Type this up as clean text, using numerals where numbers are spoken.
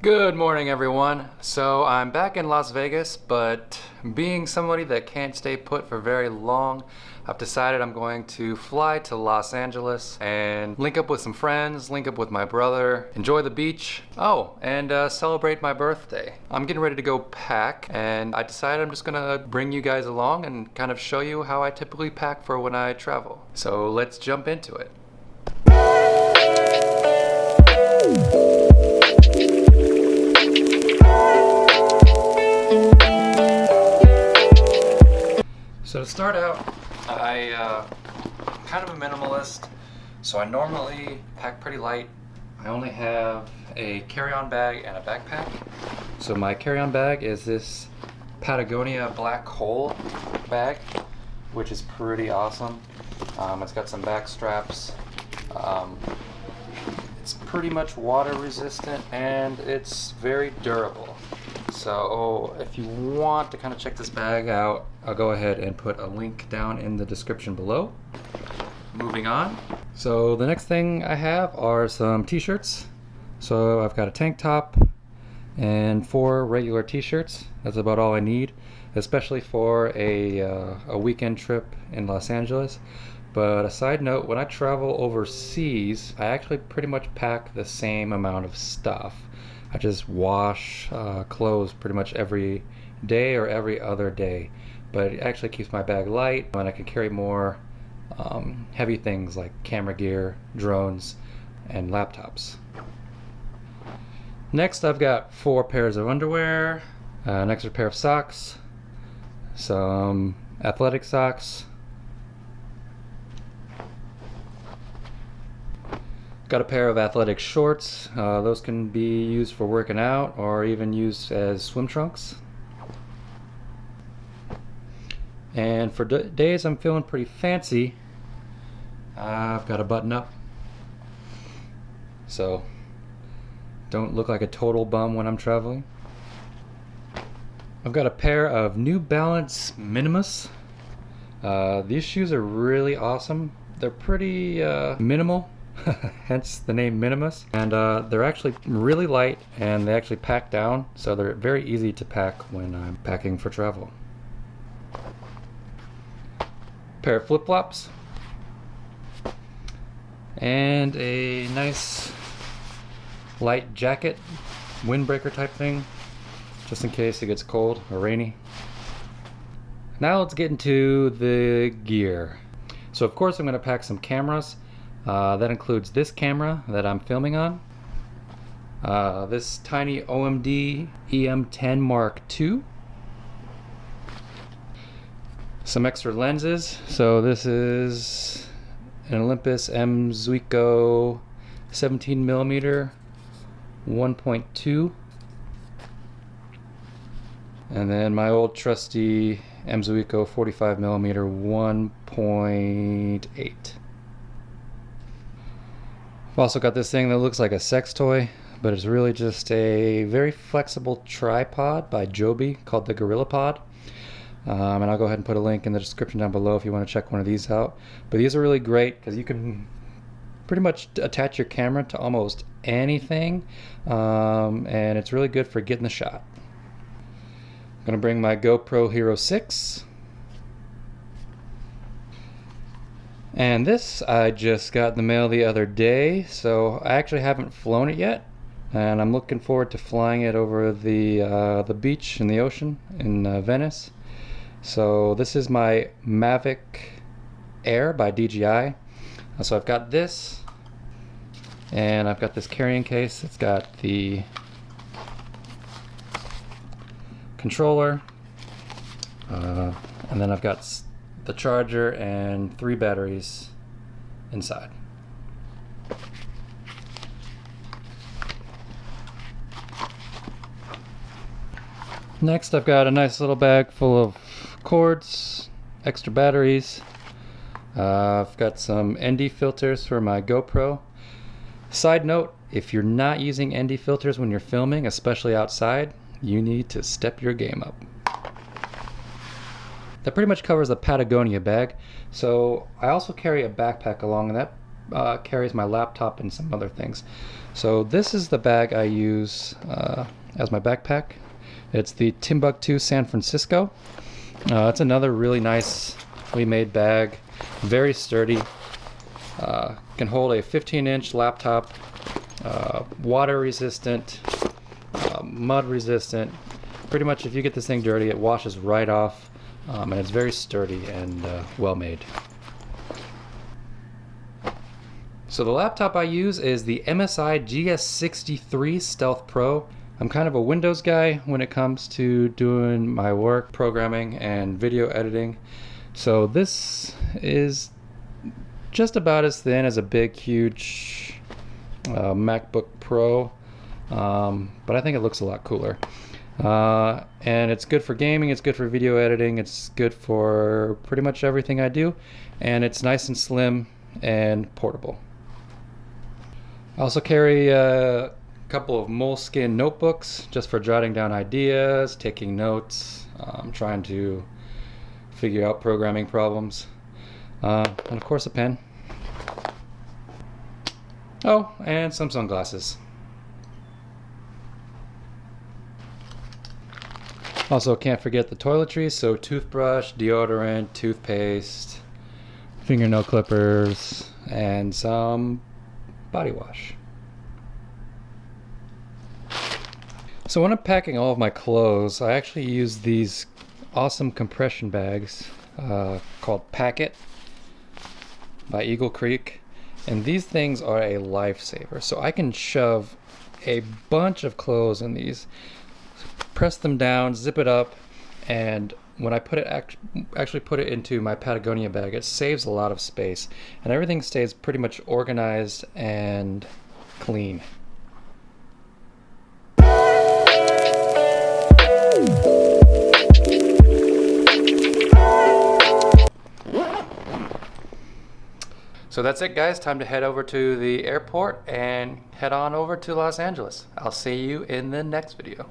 Good morning, everyone. So I'm back in Las Vegas, but being somebody that can't stay put for very long, I've decided I'm going to fly to Los Angeles and link up with some friends, link up with my brother, enjoy the beach, and celebrate my birthday. I'm getting ready to go pack, and I decided I'm just gonna bring you guys along and kind of show you how I typically pack for when I travel. So let's jump into it. So to start out, I'm kind of a minimalist, so I normally pack pretty light. I only have a carry-on bag and a backpack. So my carry-on bag is this Patagonia black hole bag, which is pretty awesome. It's got some back straps. It's pretty much water resistant and it's very durable. So if you want to kind of check this bag out, I'll go ahead and put a link down in the description below. Moving on. So the next thing I have are some t-shirts. So I've got a tank top and 4 regular t-shirts. That's about all I need, especially for a weekend trip in Los Angeles. But a side note, when I travel overseas, I actually pretty much pack the same amount of stuff. I just wash clothes pretty much every day or every other day, but it actually keeps my bag light and I can carry more heavy things like camera gear, drones, and laptops. Next, I've got 4 pairs of underwear, an extra pair of socks, some athletic socks, got a pair of athletic shorts. Those can be used for working out or even used as swim trunks. And for days I'm feeling pretty fancy, I've got a button up. So don't look like a total bum when I'm traveling. I've got a pair of New Balance Minimalist. These shoes are really awesome. They're pretty minimal. Hence the name Minimalist, and they're actually really light and they actually pack down, so they're very easy to pack when I'm packing for travel. Pair of flip-flops and a nice light jacket, windbreaker type thing, just in case it gets cold or rainy. Now let's get into the gear. So of course I'm going to pack some cameras. That includes this camera that I'm filming on, this tiny OMD EM10 Mark II, some extra lenses. So this is an Olympus M Zuiko 17mm 1.2, and then my old trusty M Zuiko 45mm 1.8. I've also got this thing that looks like a sex toy, but it's really just a very flexible tripod by Joby called the Gorilla Pod. And I'll go ahead and put a link in the description down below if you want to check one of these out. But these are really great because you can pretty much attach your camera to almost anything, and it's really good for getting the shot. I'm going to bring my GoPro Hero 6. And this I just got in the mail the other day, so I actually haven't flown it yet, and I'm looking forward to flying it over the beach in the ocean in Venice. So this is my Mavic Air by DJI. So I've got this, and I've got this carrying case. It's got the controller, and then I've got the charger and 3 batteries inside. Next, I've got a nice little bag full of cords, extra batteries. I've got some ND filters for my GoPro. Side note, if you're not using ND filters when you're filming, especially outside, you need to step your game up. That pretty much covers the Patagonia bag. So I also carry a backpack along, and that carries my laptop and some other things. So this is the bag I use as my backpack. It's the Timbuktu San Francisco. It's another really nicely made bag, very sturdy. Can hold a 15-inch laptop, water resistant, mud resistant. Pretty much if you get this thing dirty, it washes right off, and it's very sturdy and well made. So the laptop I use is the MSI GS63 Stealth Pro. I'm kind of a Windows guy when it comes to doing my work, programming, and video editing. So this is just about as thin as a big, huge MacBook Pro, but I think it looks a lot cooler. And it's good for gaming, it's good for video editing, it's good for pretty much everything I do, and it's nice and slim and portable. I also carry a couple of moleskin notebooks just for jotting down ideas, taking notes, trying to figure out programming problems, and of course a pen. Oh, and some sunglasses. Also can't forget the toiletries, so toothbrush, deodorant, toothpaste, fingernail clippers, and some body wash. So when I'm packing all of my clothes, I actually use these awesome compression bags called Packet by Eagle Creek, and these things are a lifesaver. So I can shove a bunch of clothes in these, press them down, zip it up, and when I put it actually put it into my Patagonia bag, it saves a lot of space, and everything stays pretty much organized and clean. So that's it, guys. Time to head over to the airport and head on over to Los Angeles. I'll see you in the next video.